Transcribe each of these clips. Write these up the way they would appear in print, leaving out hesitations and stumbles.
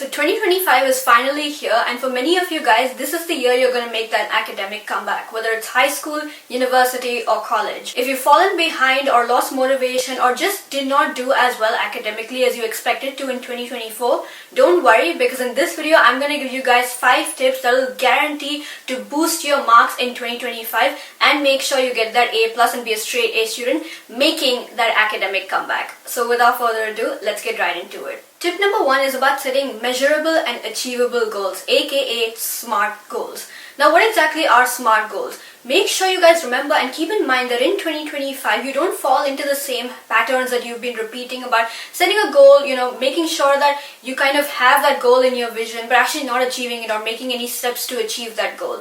So 2025 is finally here, and for many of you guys, this is the year you're going to make that academic comeback, whether it's high school, university, or college. If you've fallen behind or lost motivation or just did not do as well academically as you expected to in 2024, don't worry, because in this video, I'm going to give you guys 5 tips that will guarantee to boost your marks in 2025 and make sure you get that A+ and be a straight A student, making that academic comeback. So without further ado, let's get right into it. Tip number 1 is about setting measurable and achievable goals, aka SMART goals. Now, what exactly are SMART goals? Make sure you guys remember and keep in mind that in 2025, you don't fall into the same patterns that you've been repeating about setting a goal, making sure that you kind of have that goal in your vision, but actually not achieving it or making any steps to achieve that goal.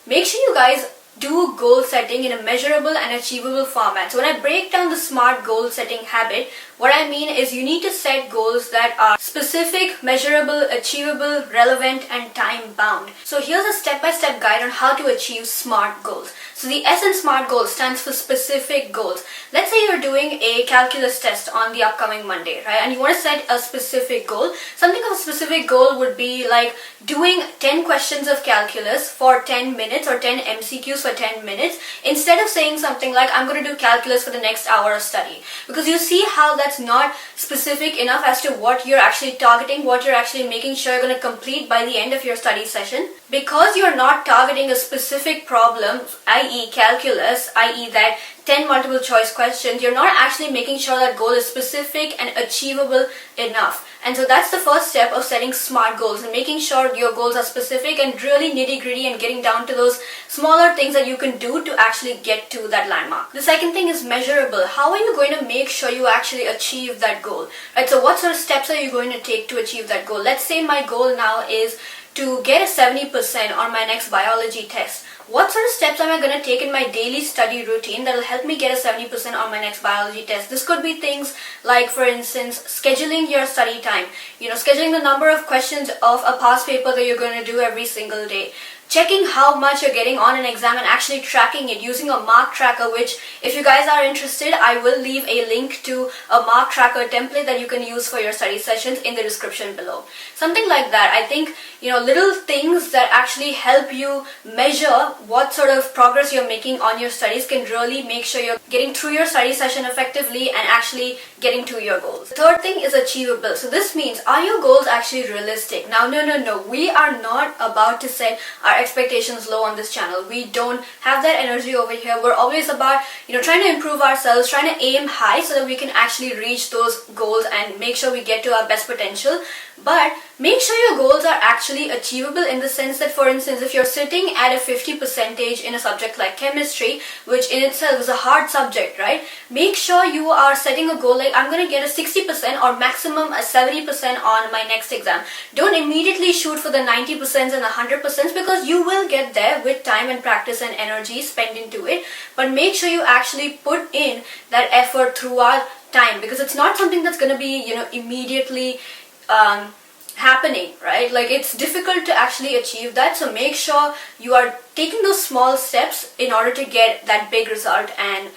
Make sure you guys do goal setting in a measurable and achievable format. So when I break down the SMART goal setting habit, what I mean is you need to set goals that are specific, measurable, achievable, relevant, and time bound. So here's a step-by-step guide on how to achieve SMART goals. So the S in SMART goals stands for specific goals. Let's say you're doing a calculus test on the upcoming Monday, right? And you want to set a specific goal. Something of a specific goal would be like doing 10 questions of calculus for 10 minutes or 10 MCQs for 10 minutes instead of saying something like I'm going to do calculus for the next hour of study. Because you see how that's not specific enough as to what you're actually targeting, what you're actually making sure you're going to complete by the end of your study session. Because you're not targeting a specific problem, i.e. calculus, i.e. that 10 multiple choice questions, you're not actually making sure that goal is specific and achievable enough. And so that's the first step of setting SMART goals and making sure your goals are specific and really nitty-gritty and getting down to those smaller things that you can do to actually get to that landmark. The second thing is measurable. How are you going to make sure you actually achieve that goal? Right? So what sort of steps are you going to take to achieve that goal? Let's say my goal now is to get a 70% on my next biology test. What sort of steps am I going to take in my daily study routine that will help me get a 70% on my next biology test? This could be things like, for instance, scheduling your study time. Scheduling the number of questions of a past paper that you're going to do every single day. Checking how much you're getting on an exam and actually tracking it using a mark tracker, which if you guys are interested, I will leave a link to a mark tracker template that you can use for your study sessions in the description below. Something like that. I think, little things that actually help you measure what sort of progress you're making on your studies can really make sure you're getting through your study session effectively and actually getting to your goals. The third thing is achievable. So this means, are your goals actually realistic? Now, no. We are not about to set our expectations low on this channel. We don't have that energy over here. We're always about, trying to improve ourselves, trying to aim high so that we can actually reach those goals and make sure we get to our best potential. But make sure your goals are actually achievable in the sense that, for instance, if you're sitting at a 50% in a subject like chemistry, which in itself is a hard subject, right? Make sure you are setting a goal like I'm going to get a 60% or maximum a 70% on my next exam. Don't immediately shoot for the 90% and the 100% because you will get there with time and practice and energy spent into it. But make sure you actually put in that effort throughout time, because it's not something that's going to be, immediately happening, right? Like, it's difficult to actually achieve that. So make sure you are taking those small steps in order to get that big result and,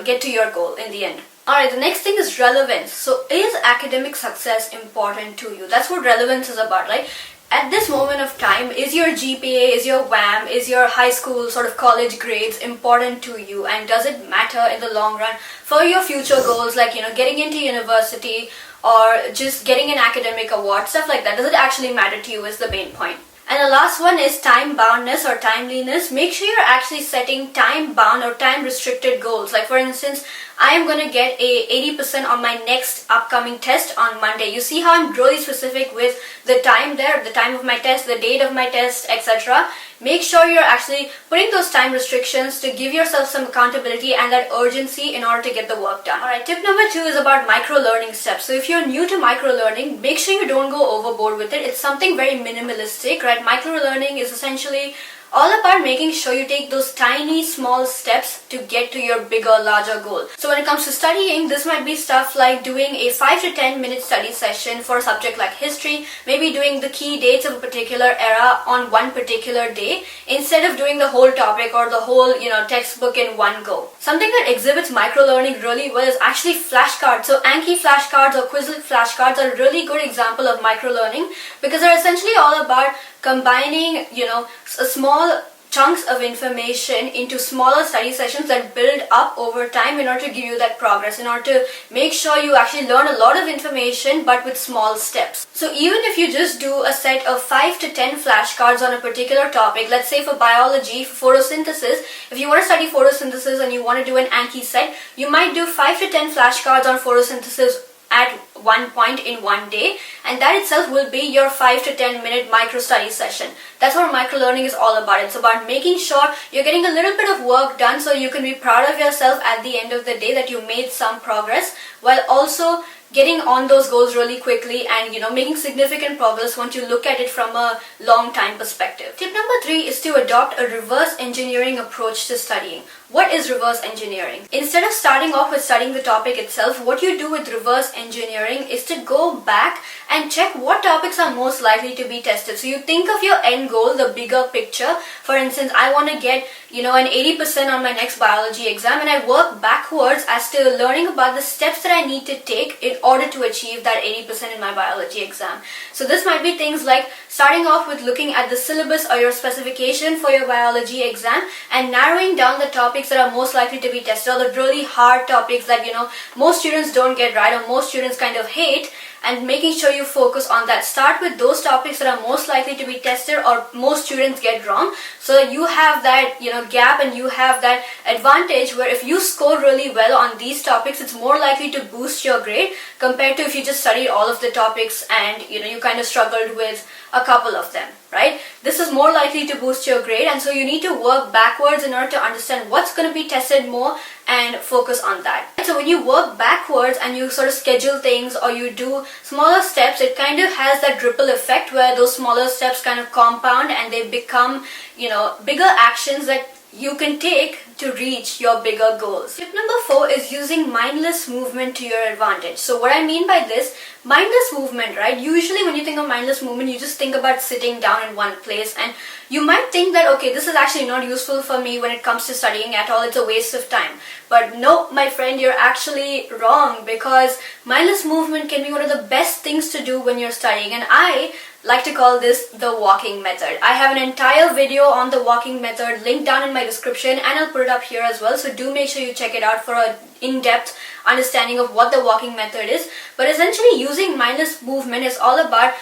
get to your goal in the end. Alright, the next thing is relevance. So is academic success important to you? That's what relevance is about, right? At this moment of time, is your GPA, is your WAM, is your high school sort of college grades important to you, and does it matter in the long run for your future goals like, getting into university or just getting an academic award, stuff like that? Does it actually matter to you is the main point. And the last one is time boundness or timeliness. Make sure you're actually setting time bound or time restricted goals. Like, for instance, I am going to get a 80% on my next upcoming test on Monday. You see how I'm really specific with the time there, the time of my test, the date of my test, etc. Make sure you're actually putting those time restrictions to give yourself some accountability and that urgency in order to get the work done. Alright, tip number 2 is about micro-learning steps. So if you're new to micro-learning, make sure you don't go overboard with it. It's something very minimalistic, right? Micro-learning is essentially all about making sure you take those tiny small steps to get to your bigger, larger goal. So when it comes to studying, this might be stuff like doing a 5 to 10 minute study session for a subject like history, maybe doing the key dates of a particular era on one particular day instead of doing the whole topic or the whole textbook in one go. Something that exhibits microlearning really well is actually flashcards. So Anki flashcards or Quizlet flashcards are a really good example of microlearning because they're essentially all about combining small chunks of information into smaller study sessions that build up over time in order to give you that progress, in order to make sure you actually learn a lot of information but with small steps. So even if you just do a set of 5 to 10 flashcards on a particular topic, let's say for biology, for photosynthesis, if you want to study photosynthesis and you want to do an Anki set, you might do 5 to 10 flashcards on photosynthesis at one point in one day, and that itself will be your 5 to 10 minute micro study session. That's what microlearning is all about. It's about making sure you're getting a little bit of work done so you can be proud of yourself at the end of the day that you made some progress, while also getting on those goals really quickly and making significant progress once you look at it from a long time perspective. Tip number 3 is to adopt a reverse engineering approach to studying. What is reverse engineering? Instead of starting off with studying the topic itself, what you do with reverse engineering is to go back and check what topics are most likely to be tested. So you think of your end goal, the bigger picture. For instance, I want to get an 80% on my next biology exam, and I work backwards as to learning about the steps that I need to take in order to achieve that 80% in my biology exam. So this might be things like starting off with looking at the syllabus or your specification for your biology exam and narrowing down the topics that are most likely to be tested, or the really hard topics that most students don't get right or most students kind of hate, and making sure you focus on that. Start with those topics that are most likely to be tested or most students get wrong, so that you have that gap and you have that advantage where if you score really well on these topics, it's more likely to boost your grade compared to if you just studied all of the topics and you kind of struggled with a couple of them, right? This is more likely to boost your grade, and so you need to work backwards in order to understand what's going to be tested more and focus on that. So when you work backwards and you sort of schedule things or you do smaller steps, it kind of has that ripple effect where those smaller steps kind of compound and they become bigger actions that you can take to reach your bigger goals. Tip number 4 is using mindless movement to your advantage. So what I mean by this, mindless movement, right? Usually when you think of mindless movement, you just think about sitting down in one place, and you might think that, okay, this is actually not useful for me when it comes to studying at all, it's a waste of time. But no, my friend, you're actually wrong, because mindless movement can be one of the best things to do when you're studying, and I like to call this the walking method. I have an entire video on the walking method linked down in my description, and I'll put it up here as well, so do make sure you check it out for an in-depth understanding of what the walking method is. But essentially using mindless movement is all about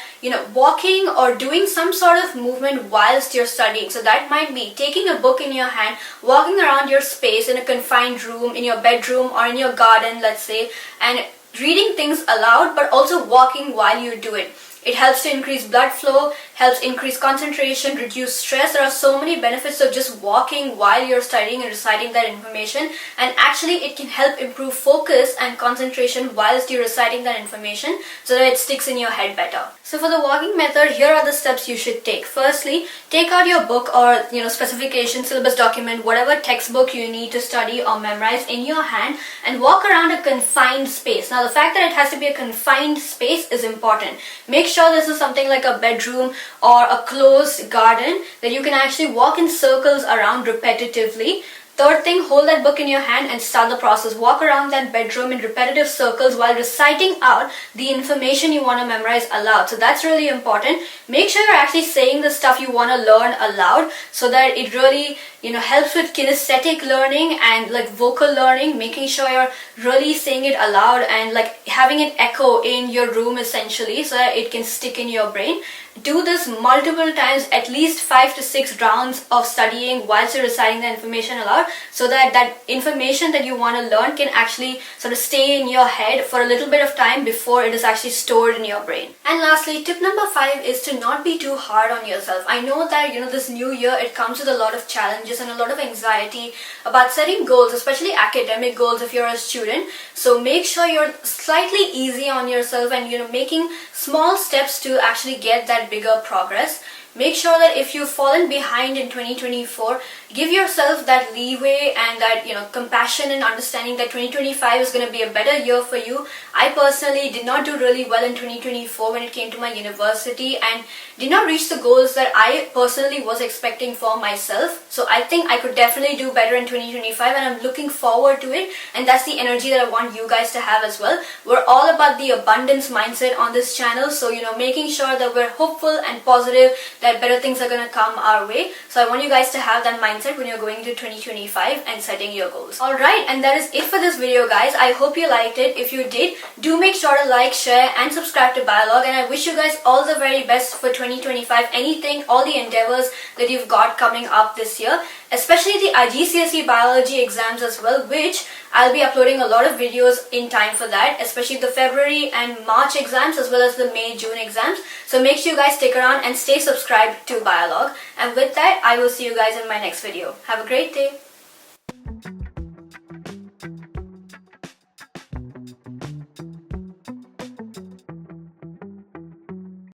walking or doing some sort of movement whilst you're studying. So that might be taking a book in your hand, walking around your space in a confined room, in your bedroom or in your garden, let's say, and reading things aloud, but also walking while you do it. It helps to increase blood flow, helps increase concentration, reduce stress. There are so many benefits of just walking while you're studying and reciting that information, and actually it can help improve focus and concentration whilst you're reciting that information so that it sticks in your head better. So for the walking method, here are the steps you should take. Firstly, take out your book or specification, syllabus document, whatever textbook you need to study or memorize in your hand, and walk around a confined space. Now the fact that it has to be a confined space is important. Make sure this is something like a bedroom or a closed garden that you can actually walk in circles around repetitively. Third thing, hold that book in your hand and start the process. Walk around that bedroom in repetitive circles while reciting out the information you want to memorize aloud. So that's really important. Make sure you're actually saying the stuff you want to learn aloud so that it really helps with kinesthetic learning and like vocal learning, making sure you're really saying it aloud and like having it echo in your room essentially so that it can stick in your brain. Do this multiple times, at least 5 to 6 rounds of studying whilst you're reciting the information aloud, so that that information that you want to learn can actually sort of stay in your head for a little bit of time before it is actually stored in your brain. And lastly, tip number 5 is to not be too hard on yourself. I know that this new year it comes with a lot of challenges and a lot of anxiety about setting goals, especially academic goals if you're a student. So make sure you're slightly easy on yourself and making small steps to actually get that bigger progress. make sure that if you've fallen behind in 2024, give yourself that leeway and that, compassion and understanding that 2025 is going to be a better year for you. I personally did not do really well in 2024 when it came to my university and did not reach the goals that I personally was expecting for myself. So I think I could definitely do better in 2025 and I'm looking forward to it, and that's the energy that I want you guys to have as well. We're all about the abundance mindset on this channel, so making sure that we're hopeful and positive that better things are going to come our way. So I want you guys to have that mindset when you're going into 2025 and setting your goals. Alright, and that is it for this video, guys. I hope you liked it. If you did, do make sure to like, share and subscribe to Biolog, and I wish you guys all the very best for 2025. Anything, all the endeavors that you've got coming up this year, especially the IGCSE biology exams as well, which I'll be uploading a lot of videos in time for that, especially the February and March exams as well as the May-June exams. So make sure you guys stick around and stay subscribed to Biolog. And with that, I will see you guys in my next video. Have a great day.